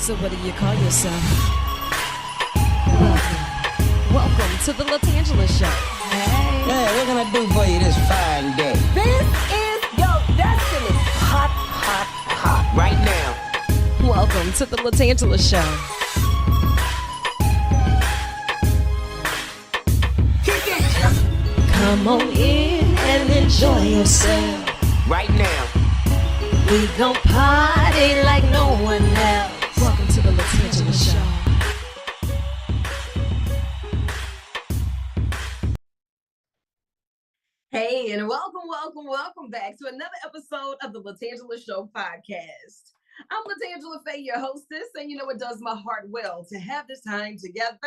So what do you call yourself? Welcome to the LaTangela Show. Hey, what can I do for you this fine day? This is your destiny. Hot, hot, hot. Right now. Welcome to the LaTangela Show. Kick it. Come on in and enjoy yourself. Right now. We gon' party like no one else. Welcome to the LaTangela Show. Hey, and welcome back to another episode of the LaTangela Show podcast. I'm LaTangela Faye, your hostess, and you know it does my heart well to have this time together.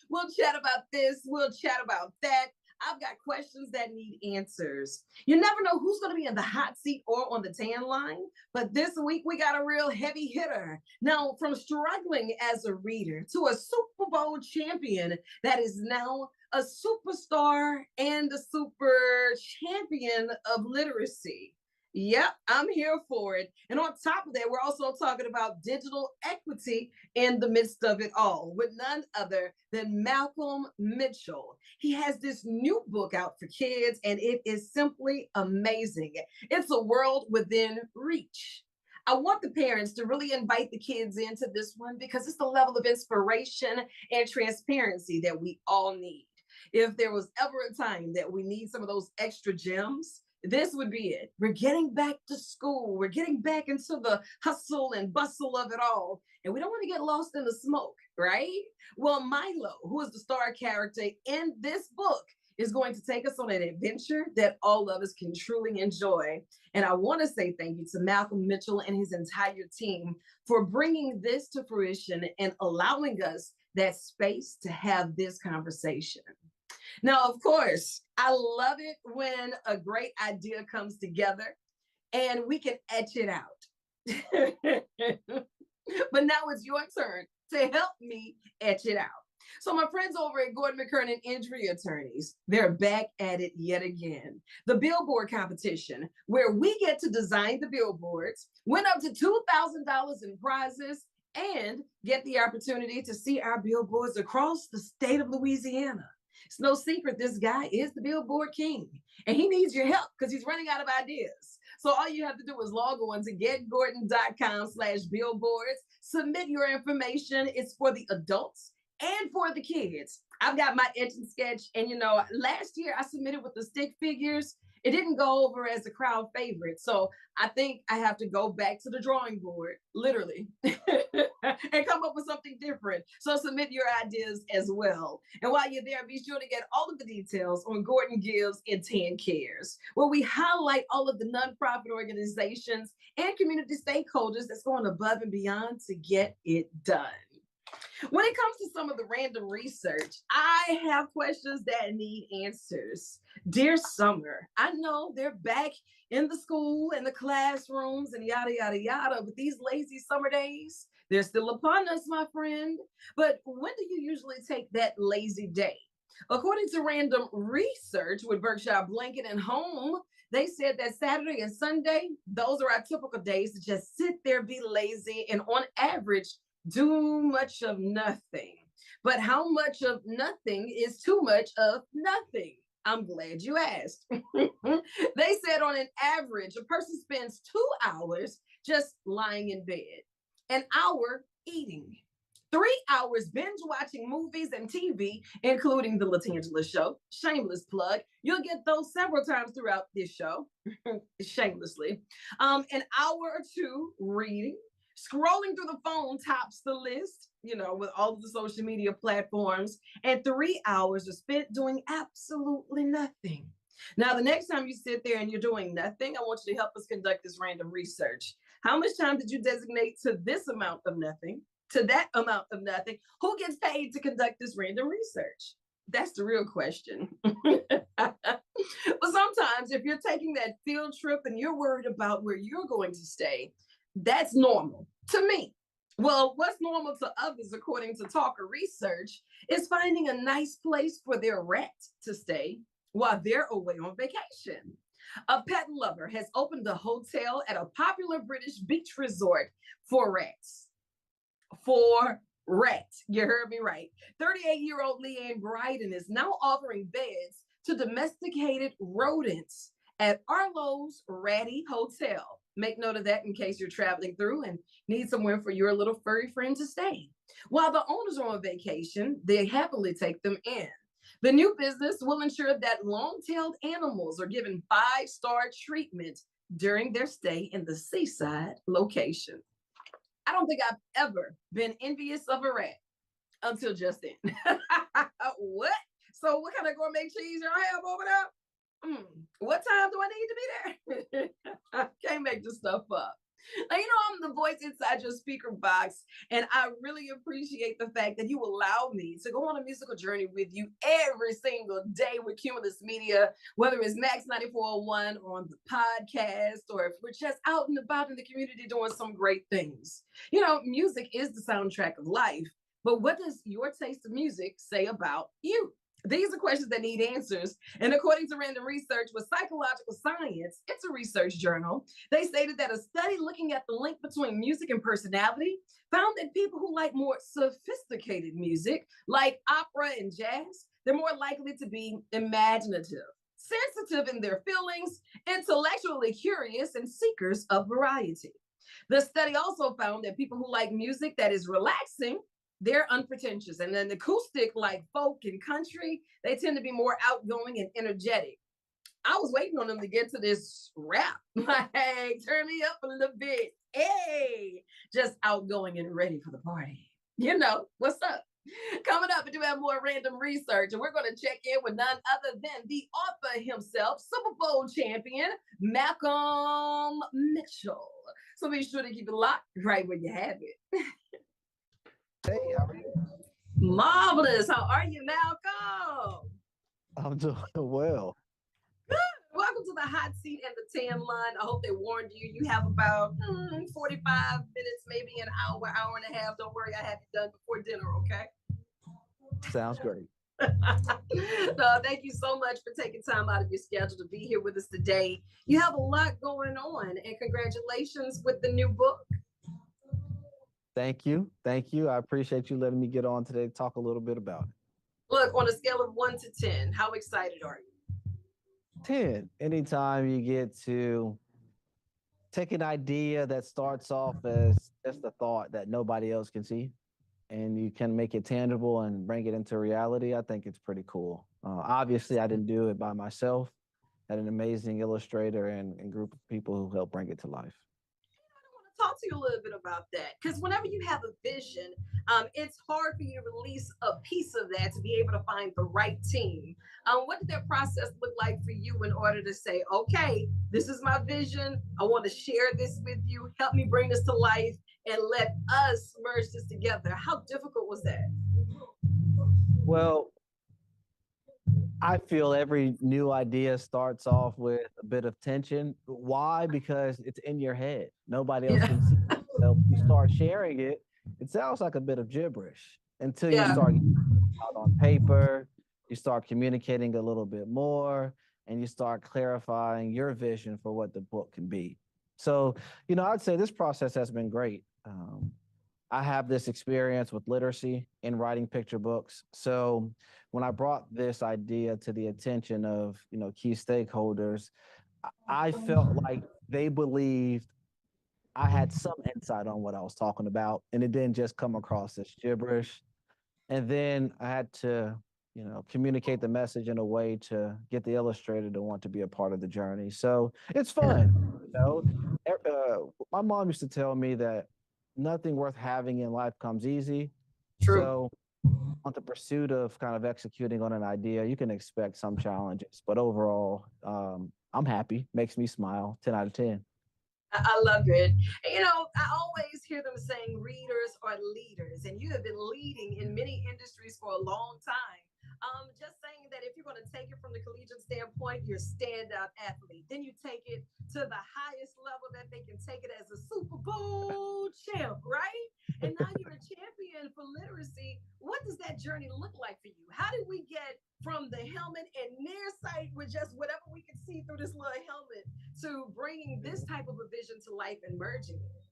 We'll chat about this, we'll chat about that. I've got questions that need answers. You never know who's going to be in the hot seat or on the tan line, but this week we got a real heavy hitter. Now, from struggling as a reader to a Super Bowl champion that is now a superstar and a super champion of literacy. Yep, I'm here for it. And on top of that, we're also talking about digital equity in the midst of it all with none other than Malcolm Mitchell. He has this new book out for kids, and it is simply amazing. It's a world within reach. I want the parents to really invite the kids into this one because it's the level of inspiration and transparency that we all need. If there was ever a time that we need some of those extra gems, this would be it. We're getting back to school. We're getting back into the hustle and bustle of it all. And we don't want to get lost in the smoke, right? Well, Milo, who is the star character in this book, is going to take us on an adventure that all of us can truly enjoy. And I want to say thank you to Malcolm Mitchell and his entire team for bringing this to fruition and allowing us that space to have this conversation. Now, of course, I love it when a great idea comes together and we can etch it out. But now it's your turn to help me etch it out. So my friends over at Gordon McKernan Injury Attorneys, they're back at it yet again. The billboard competition, where we get to design the billboards, win up to $2,000 in prizes, and get the opportunity to see our billboards across the state of Louisiana. It's no secret this guy is the billboard king, and he needs your help because he's running out of ideas. So all you have to do is log on to getgordon.com/billboards, submit your information. It's for the adults and for the kids. I've got my etch and sketch, and you know, last year I submitted with the stick figures. It didn't go over as a crowd favorite. So I think I have to go back to the drawing board, literally, and come up with something different. So submit your ideas as well. And while you're there, be sure to get all of the details on Gordon Gives and 10 Cares, where we highlight all of the nonprofit organizations and community stakeholders that's going above and beyond to get it done. When it comes to some of the random research, I have questions that need answers. Dear Summer, I know they're back in the school and the classrooms and yada, yada, yada, but these lazy summer days, they're still upon us, my friend. But when do you usually take that lazy day? According to random research with Berkshire Blanket and Home, they said that Saturday and Sunday, those are our typical days to just sit there, be lazy, and on average, do much of nothing. But how much of nothing is too much of nothing? I'm glad you asked. They said on an average, a person spends 2 hours just lying in bed, an hour eating, 3 hours binge watching movies and TV, including the LaTangela Show. Shameless plug. You'll get those several times throughout this show, shamelessly. An hour or two reading. Scrolling through the phone tops the list, you know, with all of the social media platforms, and 3 hours are spent doing absolutely nothing. Now, the next time you sit there and you're doing nothing, I want you to help us conduct this random research. How much time did you designate to this amount of nothing, to that amount of nothing? Who gets paid to conduct this random research? That's the real question. But sometimes if you're taking that field trip and you're worried about where you're going to stay, that's normal to me. Well, what's normal to others, according to Talker Research, is finding a nice place for their rat to stay while they're away on vacation. A pet lover has opened a hotel at a popular British beach resort for rats. for rats. You heard me right. 38-year-old Leanne Bryden is now offering beds to domesticated rodents at Arlo's Ratty Hotel. Make note of that in case you're traveling through and need somewhere for your little furry friend to stay. While the owners are on vacation, they happily take them in. The new business will ensure that long-tailed animals are given 5-star treatment during their stay in the seaside location. I don't think I've ever been envious of a rat until just then. What? So what kind of gourmet cheese y'all have over there? What time do I need to be there? I can't make this stuff up. Now, I'm the voice inside your speaker box, and I really appreciate the fact that you allow me to go on a musical journey with you every single day with Cumulus Media, whether it's Max 9401 or on the podcast, or if we're just out and about in the community doing some great things. Music is the soundtrack of life, but what does your taste of music say about you? These are questions that need answers. And according to random research with Psychological Science, it's a research journal, they stated that a study looking at the link between music and personality found that people who like more sophisticated music, like opera and jazz, they're more likely to be imaginative, sensitive in their feelings, intellectually curious, and seekers of variety. The study also found that people who like music that is relaxing, they're unpretentious. And then acoustic, like folk and country, they tend to be more outgoing and energetic. I was waiting on them to get to this rap. Like, hey, turn me up a little bit. Hey, just outgoing and ready for the party. What's up? Coming up, we do have more random research, and we're going to check in with none other than the author himself, Super Bowl champion, Malcolm Mitchell. So be sure to keep it locked right where you have it. Hey, how are you? Marvelous. How are you, Malcolm? I'm doing well. Good. Welcome to the hot seat and the tan line. I hope they warned you. You have about 45 minutes, maybe an hour, hour and a half. Don't worry, I have you done before dinner, okay? Sounds great. No, thank you so much for taking time out of your schedule to be here with us today. You have a lot going on, and congratulations with the new book. Thank you. Thank you. I appreciate you letting me get on today to talk a little bit about it. Look, on a scale of 1 to 10, how excited are you? 10. Anytime you get to take an idea that starts off as just a thought that nobody else can see, and you can make it tangible and bring it into reality, I think it's pretty cool. Obviously, I didn't do it by myself. I had an amazing illustrator and group of people who helped bring it to life. Talk to you a little bit about that, because whenever you have a vision, it's hard for you to release a piece of that to be able to find the right team. What did that process look like for you in order to say, okay, this is my vision, I want to share this with you, help me bring this to life, and let us merge this together? How difficult was that? Well, I feel every new idea starts off with a bit of tension. Why? Because it's in your head. Nobody else can see it. So you start sharing it, it sounds like a bit of gibberish until you start getting it out on paper, you start communicating a little bit more, and you start clarifying your vision for what the book can be. So, I'd say this process has been great. I have this experience with literacy in writing picture books. So when I brought this idea to the attention of, key stakeholders, I felt like they believed I had some insight on what I was talking about, and it didn't just come across as gibberish. And then I had to, communicate the message in a way to get the illustrator to want to be a part of the journey. So it's fun. My mom used to tell me that nothing worth having in life comes easy. True. So on the pursuit of kind of executing on an idea, you can expect some challenges, but overall, I'm happy, makes me smile, 10 out of 10. I love it. I always hear them saying readers are leaders, and you have been leading in many industries for a long time. Just saying that if you're going to take it from the collegiate standpoint, you're a standout athlete. Then you take it to the highest level that they can take it as a Super Bowl champ, right? And now you're a champion for literacy. What does that journey look like for you? How did we get from the helmet and near sight with just whatever we can see through this little helmet to bringing this type of a vision to life and merging it?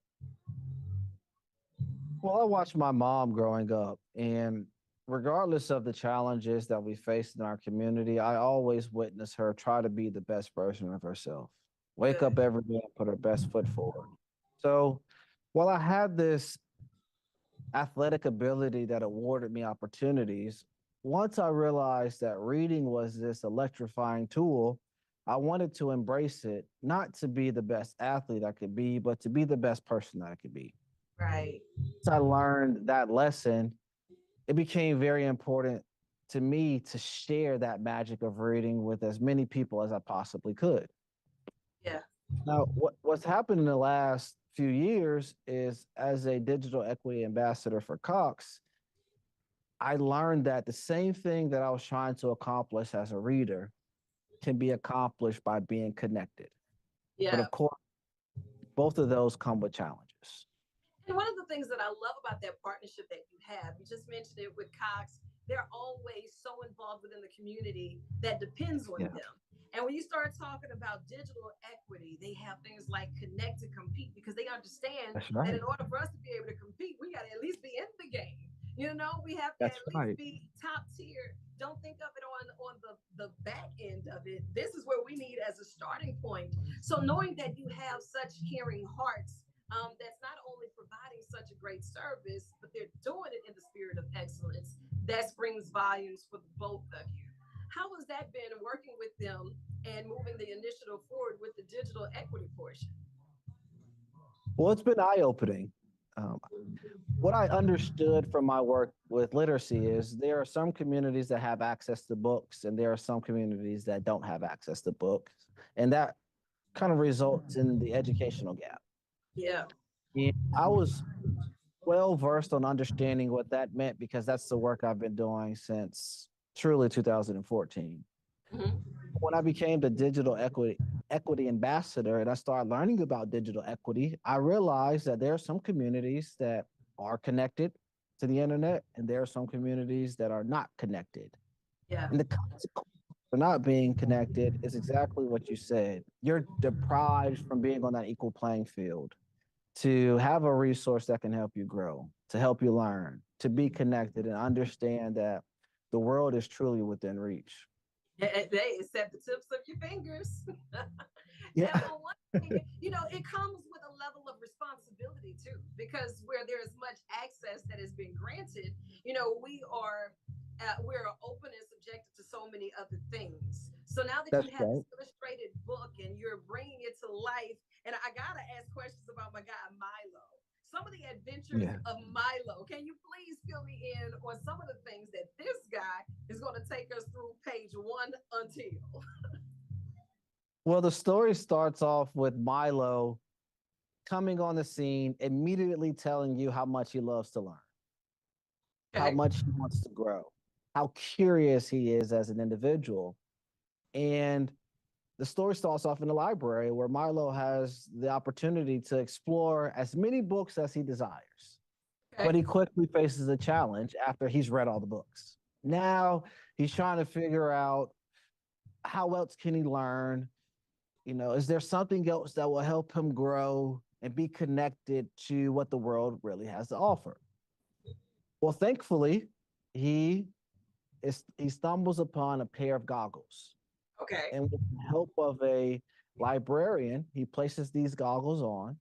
Well, I watched my mom growing up, and regardless of the challenges that we faced in our community, I always witnessed her try to be the best version of herself. Wake up Good. every day and put her best foot forward. So while I had this athletic ability that awarded me opportunities, once I realized that reading was this electrifying tool, I wanted to embrace it, not to be the best athlete I could be, but to be the best person that I could be. Right. Once I learned that lesson, it became very important to me to share that magic of reading with as many people as I possibly could. Yeah. Now, what's happened in the last few years is as a digital equity ambassador for Cox, I learned that the same thing that I was trying to accomplish as a reader can be accomplished by being connected. But Yeah. of course, both of those come with challenges. And one of the things that I love about that partnership that you have, you just mentioned it with Cox, they're always so involved within the community that depends on Yeah, them. And when you start talking about digital equity, they have things like connect to compete because they understand that's that right. in order for us to be able to compete, we got to at least be in the game. You know, we have to That's at least right. be top tier. Don't think of it on the back end of it. This is where we need as a starting point. So knowing that you have such caring hearts that's not only providing such a great service, but they're doing it in the spirit of excellence. That brings volumes for the both of you. How has that been working with them and moving the initiative forward with the digital equity portion? Well, it's been eye opening. Um, what I understood from my work with literacy is there are some communities that have access to books, and there are some communities that don't have access to books. And that kind of results in the educational gap. Yeah. And I was well versed on understanding what that meant because that's the work I've been doing since truly 2014. Mm-hmm. When I became the digital equity ambassador and I started learning about digital equity, I realized that there are some communities that are connected to the internet and there are some communities that are not connected. Yeah. And the consequence for not being connected is exactly what you said. You're deprived from being on that equal playing field to have a resource that can help you grow, to help you learn, to be connected and understand that the world is truly within reach. They accept the tips of your fingers. Yeah, And for one thing, you know, it comes with a level of responsibility too, because where there is much access that has been granted, you know, we're open and subjected to so many other things. So now that that's you have right. this illustrated book and you're bringing it to life, and I gotta ask questions about my guy Milo. Some of the adventures Yeah. of Milo. Can you please fill me in on some of the things that this guy is going to take us through page one until? Well, the story starts off with Milo coming on the scene, immediately telling you how much he loves to learn, how Okay. much he wants to grow, how curious he is as an individual. And the story starts off in the library where Milo has the opportunity to explore as many books as he desires. Okay. But he quickly faces a challenge after he's read all the books. Now he's trying to figure out how else can he learn? Is there something else that will help him grow and be connected to what the world really has to offer? Well, thankfully, he he stumbles upon a pair of goggles. Okay. And with the help of a librarian, he places these goggles on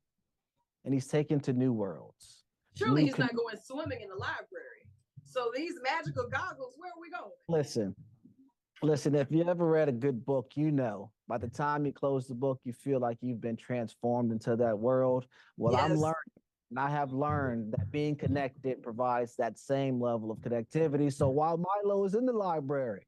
and he's taken to new worlds. Surely New he's con- not going swimming in the library. So these magical goggles, where are we going? listen, listen, if you ever read a good book, by the time you close the book, you feel like you've been transformed into that world. Well, I'm Yes. learning, and I have learned that being connected provides that same level of connectivity. So while Milo is in the library,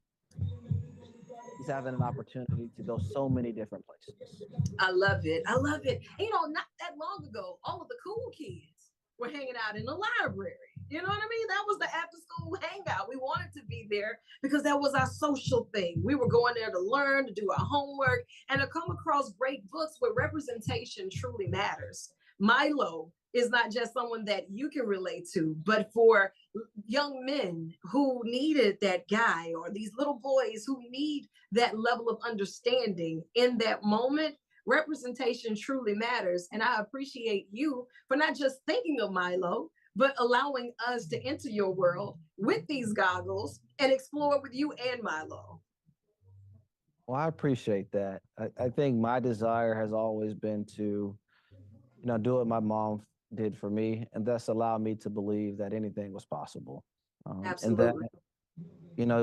he's having an opportunity to go so many different places. I love it. I love it. And, you know, not that long ago, all of the cool kids were hanging out in the library. You know what I mean? That was the after school hangout. We wanted to be there because that was our social thing. We were going there to learn, to do our homework, and to come across great books where representation truly matters. Milo is not just someone that you can relate to, but for young men who needed that guy or these little boys who need that level of understanding in that moment, representation truly matters. And I appreciate you for not just thinking of Milo, but allowing us to enter your world with these goggles and explore with you and Milo. Well, I appreciate that. I think my desire has always been to, do what my mom did for me, and that's allowed me to believe that anything was possible. And that, Absolutely.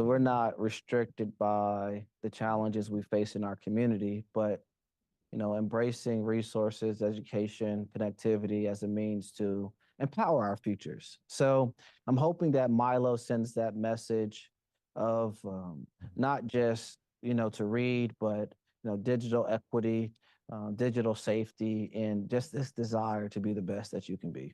we're not restricted by the challenges we face in our community, but, embracing resources, education, connectivity as a means to empower our futures. So I'm hoping that Milo sends that message of not just, to read, but, digital equity, digital safety, and just this desire to be the best that you can be.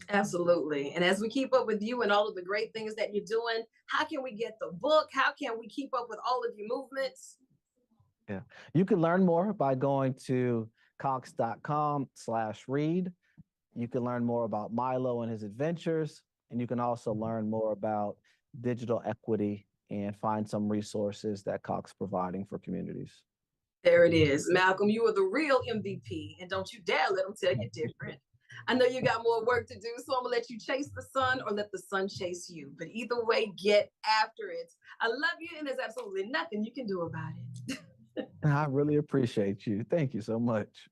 Absolutely. And as we keep up with you and all of the great things that you're doing, how can we get the book? How can we keep up with all of your movements? Yeah. You can learn more by going to cox.com/read. You can learn more about Milo and his adventures, and you can also learn more about digital equity and find some resources that Cox providing for communities. There it is. Malcolm, you are the real MVP, and don't you dare let them tell you different. I know you got more work to do, so I'm gonna let you chase the sun or let the sun chase you. But either way, get after it. I love you, and there's absolutely nothing you can do about it. I really appreciate you. Thank you so much.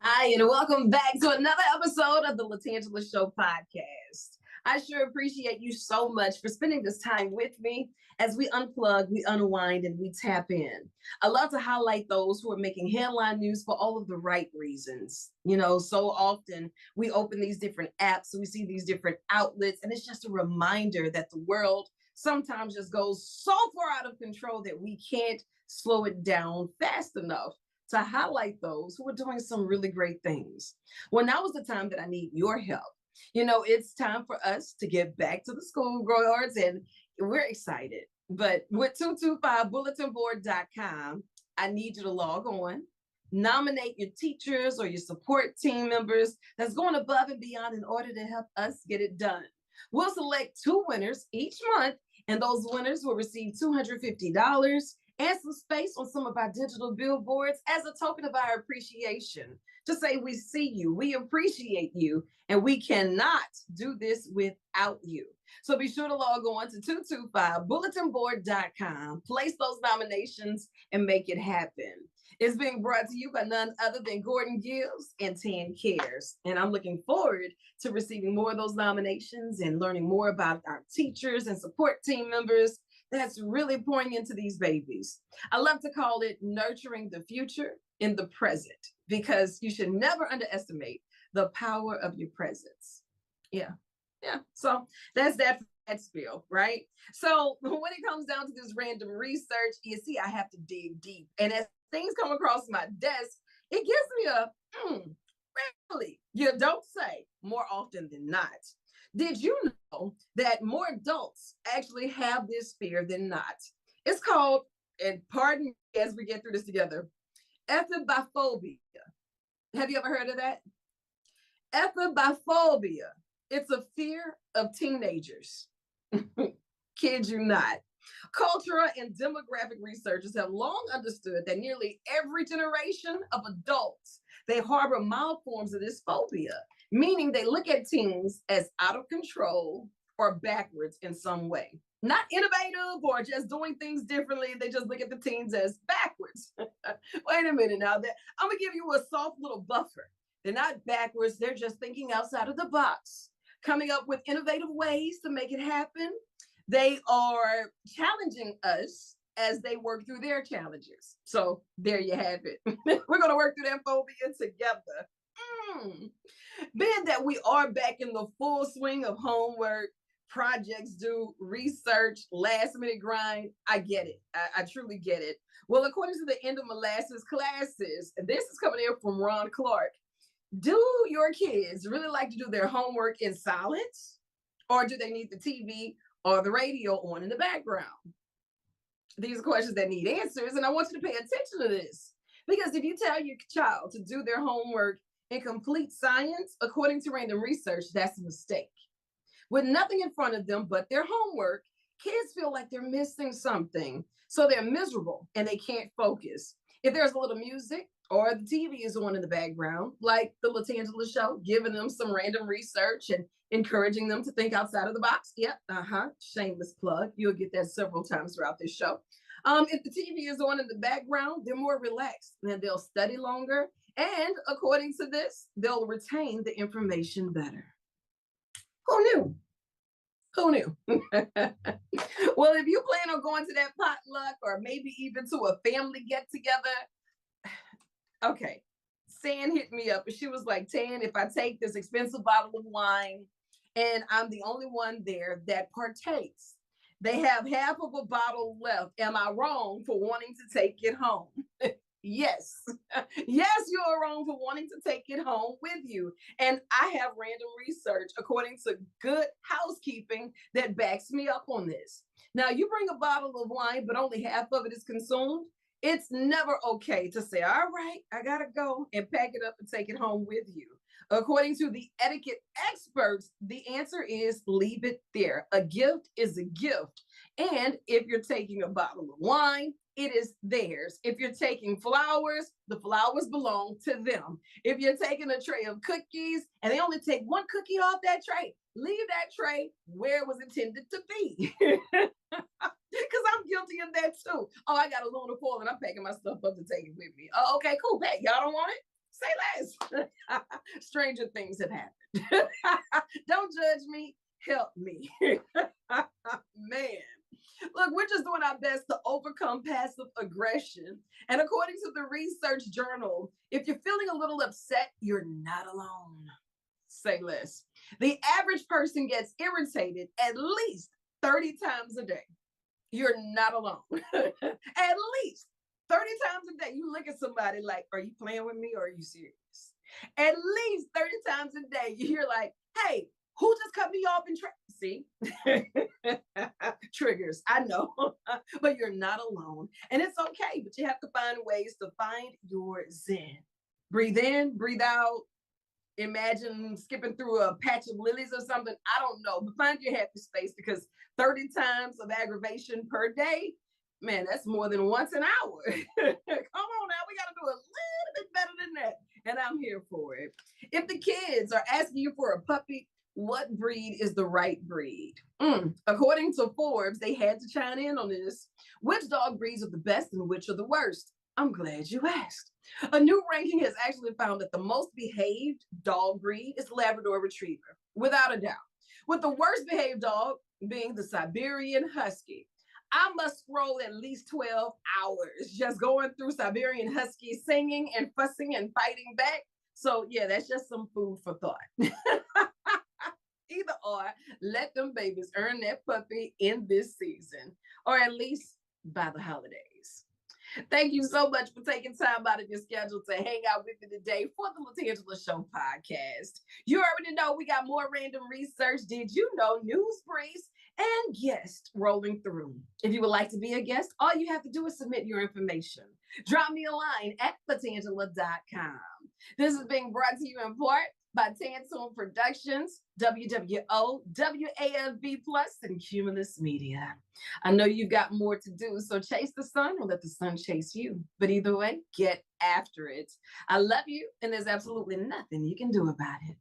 Hi, and welcome back to another episode of the LaTangela Show podcast. I sure appreciate you so much for spending this time with me as we unplug, we unwind, and we tap in. I love to highlight those who are making headline news for all of the right reasons. So often we open these different apps, we see these different outlets, and it's just a reminder that the world sometimes just goes so far out of control that we can't slow it down fast enough to highlight those who are doing some really great things. Well, now is the time that I need your help. It's time for us to get back to the schoolyards, and we're excited. But with 225bulletinboard.com, I need you to log on, nominate your teachers or your support team members that's going above and beyond in order to help us get it done. We'll select 2 winners each month, and those winners will receive $250 and some space on some of our digital billboards as a token of our appreciation. To say we see you, we appreciate you, and we cannot do this without you. So be sure to log on to 225bulletinboard.com, place those nominations, and make it happen. It's being brought to you by none other than Gordon Gibbs and Tan Cares. And I'm looking forward to receiving more of those nominations and learning more about our teachers and support team members that's really pouring into these babies. I love to call it nurturing the future in the present, because you should never underestimate the power of your presence. Yeah. So that's that spiel, right? So when it comes down to this random research, you see, I have to dig deep. And as things come across my desk, it gives me a, really, you don't say, more often than not. Did you know that more adults actually have this fear than not? It's called, and pardon me as we get through this together, ephibophobia. Have you ever heard of that? Ephibophobia. It's a fear of teenagers. Kid you not. Cultural and demographic researchers have long understood that nearly every generation of adults, they harbor mild forms of this phobia, meaning they look at teens as out of control or backwards in some way. Not innovative or just doing things differently. They just look at the teens as backwards. Wait a minute now. I'm going to give you a soft little buffer. They're not backwards. They're just thinking outside of the box, coming up with innovative ways to make it happen. They are challenging us as they work through their challenges. So there you have it. We're going to work through that phobia together. Being that we are back in the full swing of homework, projects due, research, last minute grind, I get it. I truly get it. Well, according to the End of Molasses classes, and this is coming in from Ron Clark, do your kids really like to do their homework in silence? Or do they need the TV or the radio on in the background? These are questions that need answers, and I want you to pay attention to this. Because if you tell your child to do their homework in complete silence, according to random research, that's a mistake. With nothing in front of them but their homework, kids feel like they're missing something. So they're miserable and they can't focus. If there's a little music or the TV is on in the background, like the LaTangela show, giving them some random research and encouraging them to think outside of the box. Yep, shameless plug. You'll get that several times throughout this show. If the TV is on in the background, they're more relaxed and they'll study longer. And according to this, they'll retain the information better. Who knew? Who knew? Well, if you plan on going to that potluck or maybe even to a family get together, okay, San hit me up and she was like, Tan, if I take this expensive bottle of wine and I'm the only one there that partakes, they have half of a bottle left. Am I wrong for wanting to take it home? Yes. Yes, you are wrong for wanting to take it home with you. And I have random research according to Good Housekeeping that backs me up on this. Now, you bring a bottle of wine, but only half of it is consumed. It's never okay to say, all right, I gotta go, and pack it up and take it home with you. According to the etiquette experts, the answer is leave it there. A gift is a gift. And if you're taking a bottle of wine, it is theirs. If you're taking flowers, the flowers belong to them. If you're taking a tray of cookies and they only take one cookie off that tray, leave that tray where it was intended to be. Because I'm guilty of that too. Oh, I got a Luna foil and I'm packing my stuff up to take it with me. Oh, okay, cool. Bet y'all don't want it? Say less. Stranger things have happened. Don't judge me. Help me. Man. Look, we're just doing our best to overcome passive aggression. And according to the research journal, if you're feeling a little upset, you're not alone. Say less. The average person gets irritated at least 30 times a day. You're not alone. At least 30 times a day. You look at somebody like, are you playing with me or are you serious? At least 30 times a day, you hear like, hey, who just cut me off in traffic? See? Triggers, I know, but you're not alone. And it's okay, but you have to find ways to find your zen. Breathe in, breathe out. Imagine skipping through a patch of lilies or something. I don't know, but find your happy space because 30 times of aggravation per day, man, that's more than once an hour. Come on now, we got to do a little bit better than that. And I'm here for it. If the kids are asking you for a puppy, what breed is the right breed? According to Forbes, they had to chime in on this. Which dog breeds are the best and which are the worst? I'm glad you asked. A new ranking has actually found that the most behaved dog breed is Labrador Retriever, without a doubt. With the worst behaved dog being the Siberian Husky. I must scroll at least 12 hours just going through Siberian Husky singing and fussing and fighting back. So yeah, that's just some food for thought. Either or, let them babies earn that puppy in this season, or at least by the holidays. Thank you so much for taking time out of your schedule to hang out with me today for the LaTangela Show podcast. You already know we got more random research, did you know, news briefs, and guests rolling through. If you would like to be a guest, all you have to do is submit your information. Drop me a line at latangela.com. This is being brought to you in part by Tantoon Productions, WWO, WAFB Plus, and Cumulus Media. I know you've got more to do, so chase the sun or let the sun chase you. But either way, get after it. I love you, and there's absolutely nothing you can do about it.